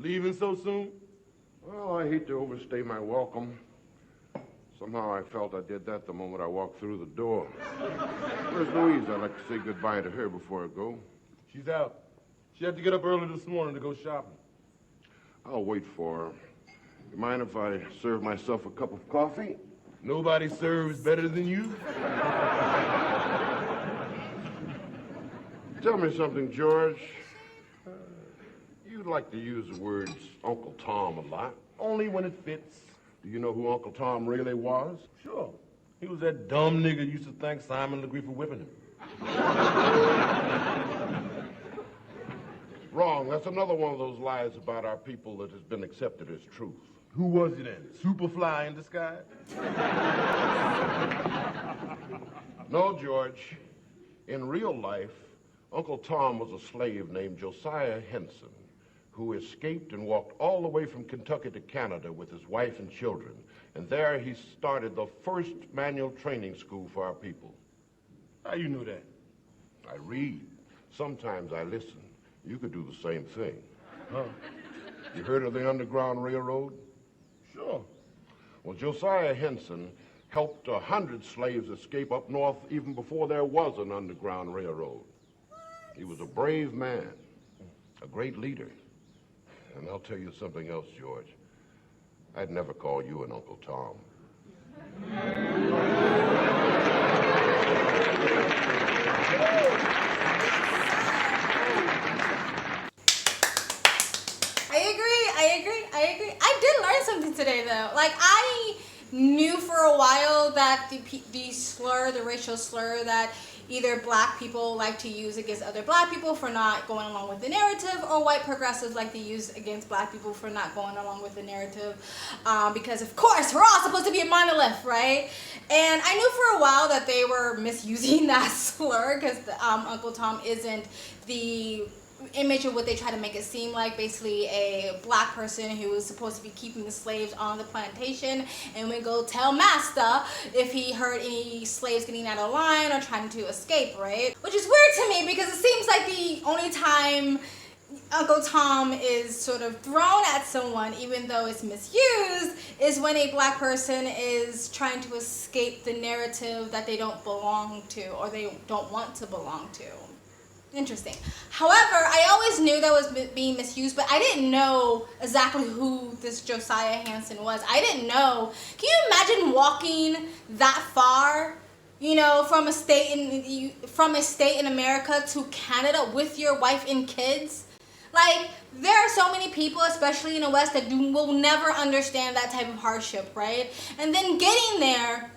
Leaving so soon? Well, I hate to overstay my welcome. Somehow I felt I did that the moment I walked through the door. Where's Louise? I'd like to say goodbye to her before I go. She's out. She had to get up early this morning to go shopping. I'll wait for her. You mind if I serve myself a cup of coffee? Nobody serves better than you. Tell me something, George. You'd like to use the words Uncle Tom a lot. Only when it fits. Do you know who Uncle Tom really was? Sure. He was that dumb nigga used to thank Simon Legree for whipping him. Wrong. That's another one of those lies about our people that has been accepted as truth. Who was he then? Superfly in disguise? No, George. In real life, Uncle Tom was a slave named Josiah Henson, who escaped and walked all the way from Kentucky to Canada with his wife and children. And there he started the first manual training school for our people. How you know that? I read. Sometimes I listen. You could do the same thing. Huh? You heard of the Underground Railroad? Sure. Well, Josiah Henson helped 100 slaves escape up north even before there was an Underground Railroad. He was a brave man, a great leader. And I'll tell you something else, George. I'd never call you an Uncle Tom. I agree. I did learn something today, though. Like, I knew for a while that the racial slur that either black people like to use against other black people for not going along with the narrative, or white progressives like to use against black people for not going along with the narrative, because of course we're all supposed to be a monolith, right? And I knew for a while that they were misusing that slur, because Uncle Tom isn't the image of what they try to make it seem like, basically a black person who was supposed to be keeping the slaves on the plantation and would go tell master if he heard any slaves getting out of line or trying to escape, right? Which is weird to me, because it seems like the only time Uncle Tom is sort of thrown at someone, even though it's misused, is when a black person is trying to escape the narrative that they don't belong to, or they don't want to belong to. Interesting. However, I always knew that was being misused, but I didn't know exactly who this Josiah Henson was. I didn't know. Can you imagine walking that far, you know, from a state in America to Canada with your wife and kids? Like, there are so many people, especially in the West, that will never understand that type of hardship, right? And then getting there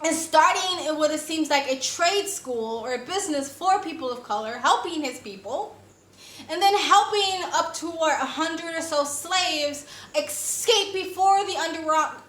and starting in what it seems like a trade school or a business for people of color, helping his people, and then helping up to 100 or so slaves escape before the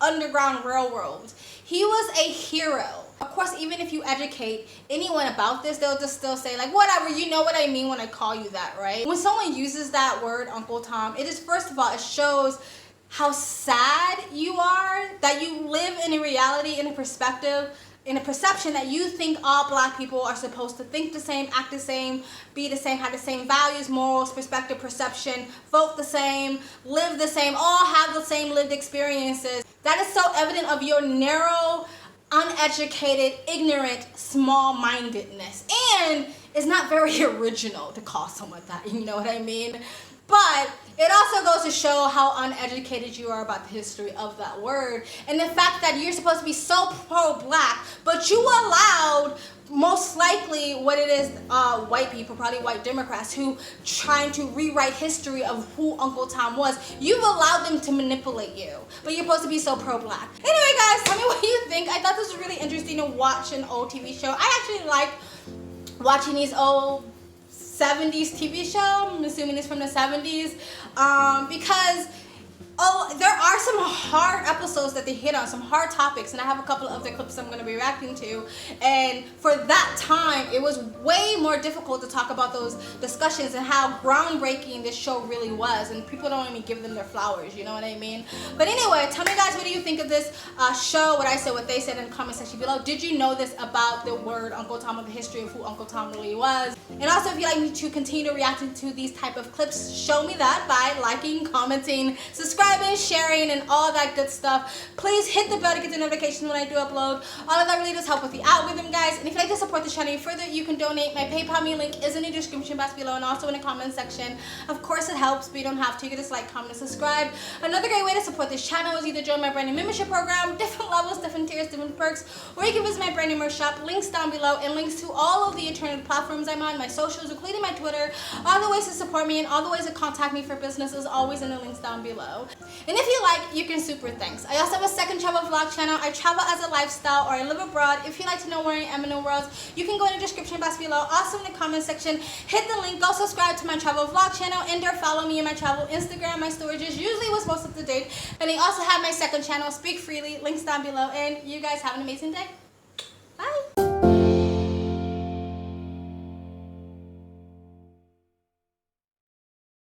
Underground Railroad. He was a hero. Of course, even if you educate anyone about this, they'll just still say, like, whatever, you know what I mean when I call you that, right? When someone uses that word, Uncle Tom, it is, first of all, it shows how sad you are that you live in a reality, in a perspective, in a perception that you think all black people are supposed to think the same, act the same, be the same, have the same values, morals, perspective, perception, vote the same, live the same, all have the same lived experiences. That is so evident of your narrow, uneducated, ignorant, small-mindedness. And it's not very original to call someone that, you know what I mean? But it also goes to show how uneducated you are about the history of that word, and the fact that you're supposed to be so pro-black, but you allowed, most likely what it is, white people, probably white Democrats, who trying to rewrite history of who Uncle Tom was. You've allowed them to manipulate you, but you're supposed to be so pro-black. Anyway, guys, tell me what you think. I thought this was really interesting to watch an old TV show. I actually like watching these old 70s TV show. I'm assuming it's from the 70s, because a Oh, there are some hard episodes that they hit on, some hard topics, and I have a couple of the clips I'm going to be reacting to. And for that time, it was way more difficult to talk about those discussions and how groundbreaking this show really was. And people don't even give them their flowers, you know what I mean? But anyway, tell me guys, what do you think of this show? What I said, what they said in the comment section below. Did you know this about the word Uncle Tom, or the history of who Uncle Tom really was? And also, if you'd like me to continue reacting to these type of clips, show me that by liking, commenting, subscribing, sharing, and all that good stuff. Please hit the bell to get the notifications when I do upload. All of that really does help with the algorithm, guys. And if you'd like to support the channel further, you can donate. My PayPal me link is in the description box below and also in the comment section. Of course, it helps, but you don't have to. You can just like, comment, and subscribe. Another great way to support this channel is either join my brand new membership program, different levels, different tiers, different perks, or you can visit my brand new merch shop. Links down below, and links to all of the alternative platforms I'm on, my socials, including my Twitter. All the ways to support me and all the ways to contact me for business is always in the links down below. And if you like, you can super thanks. I also have a second travel vlog channel. I travel as a lifestyle, or I live abroad. If you'd like to know where I am in the world, you can go in the description box below. Also in the comment section, hit the link, go subscribe to my travel vlog channel, and or follow me in my travel Instagram. My storages usually was most up to date. And I also have my second channel, Speak Freely, links down below. And you guys have an amazing day.